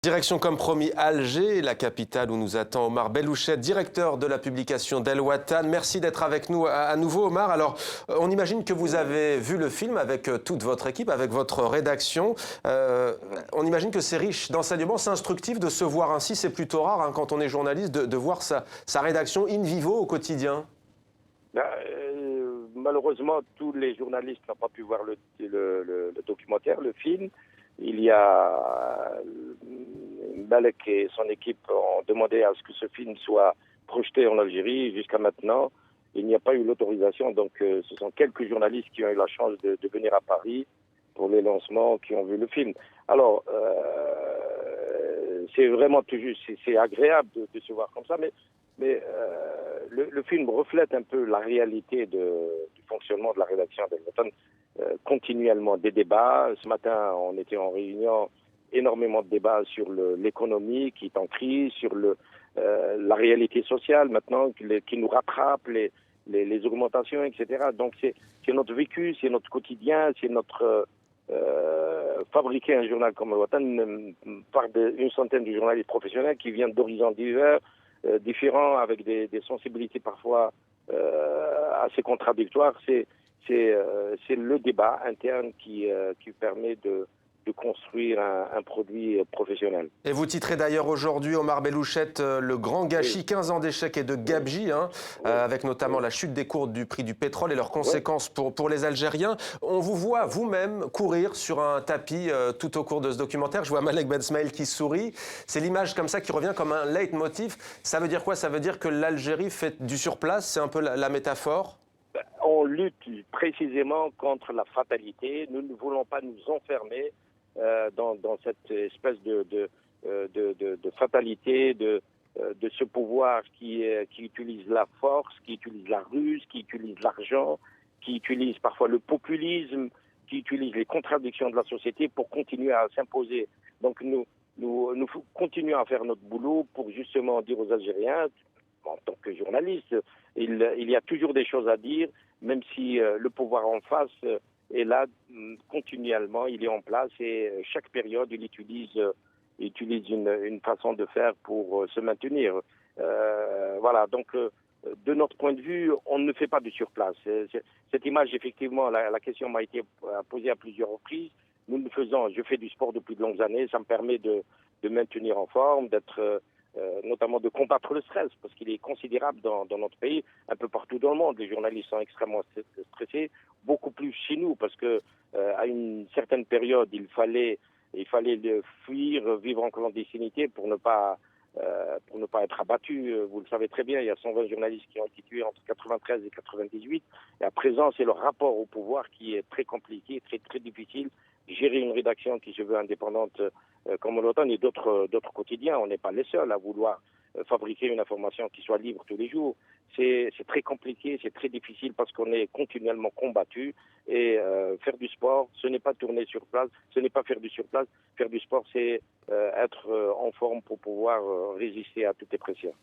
Direction comme promis Alger, la capitale où nous attend Omar Bellouchet, directeur de la publication d'El Watan. Merci d'être avec nous à nouveau Omar. Alors on imagine que vous avez vu le film avec toute votre équipe, avec votre rédaction. On imagine que c'est riche d'enseignements, c'est instructif de se voir ainsi. C'est plutôt rare quand on est journaliste de voir sa rédaction in vivo au quotidien. Malheureusement, tous les journalistes n'ont pas pu voir le documentaire, le film. Il y a Malek et son équipe ont demandé à ce que ce film soit projeté en Algérie. Jusqu'à maintenant, il n'y a pas eu l'autorisation. Donc, ce sont quelques journalistes qui ont eu la chance de venir à Paris pour les lancements, qui ont vu le film. Alors, c'est vraiment toujours, c'est agréable de se voir comme ça, mais le film reflète un peu la réalité du fonctionnement de la rédaction d'El Watan. Continuellement des débats. Ce matin, on était en réunion, énormément de débats sur l'économie qui est en crise, sur la réalité sociale maintenant qui nous rattrape, les augmentations, etc. Donc c'est notre vécu, c'est notre quotidien, c'est notre fabriquer un journal comme El Watan par une centaine de journalistes professionnels qui viennent d'horizons divers, différents, avec des sensibilités parfois assez contradictoires. C'est le débat interne qui permet de construire un produit professionnel. Et vous titrez d'ailleurs aujourd'hui, Omar Bellouchet, le grand gâchis, Oui. 15 ans d'échecs et de gabegie, Oui. avec notamment la chute des cours du prix du pétrole et leurs conséquences pour les Algériens. On vous voit vous-même courir sur un tapis tout au cours de ce documentaire. Je vois Malek Bensmaïl qui sourit. C'est l'image comme ça qui revient comme un leitmotiv. Ça veut dire quoi? Ça veut dire que l'Algérie fait du surplace? C'est un peu la métaphore? On lutte précisément contre la fatalité. Nous ne voulons pas nous enfermer dans cette espèce de fatalité, de ce pouvoir qui utilise la force, qui utilise la ruse, qui utilise l'argent, qui utilise parfois le populisme, qui utilise les contradictions de la société pour continuer à s'imposer. Donc nous continuons à faire notre boulot pour justement dire aux Algériens, en tant que journaliste, il y a toujours des choses à dire, même si le pouvoir en face est là continuellement, il est en place et chaque période, il utilise une façon de faire pour se maintenir. Voilà, donc de notre point de vue, on ne fait pas de surplace. Cette image, effectivement, la question m'a été posée à plusieurs reprises. Je fais du sport depuis de longues années, ça me permet de maintenir en forme, d'être... notamment de combattre le stress, parce qu'il est considérable dans notre pays, un peu partout dans le monde. Les journalistes sont extrêmement stressés, beaucoup plus chez nous, parce que à une certaine période, il fallait fuir, vivre en clandestinité pour ne pas être abattu. Vous le savez très bien, il y a 120 journalistes qui ont été tués entre 93 et 98. Et à présent, c'est le rapport au pouvoir qui est très compliqué, très, très difficile. Gérer une rédaction qui se veut indépendante comme El Watan et d'autres quotidiens, on n'est pas les seuls à vouloir fabriquer une information qui soit libre tous les jours. C'est très compliqué, c'est très difficile parce qu'on est continuellement combattu et faire du sport, ce n'est pas tourner sur place, ce n'est pas faire du surplace. Faire du sport, c'est être en forme pour pouvoir résister à toutes les pressions.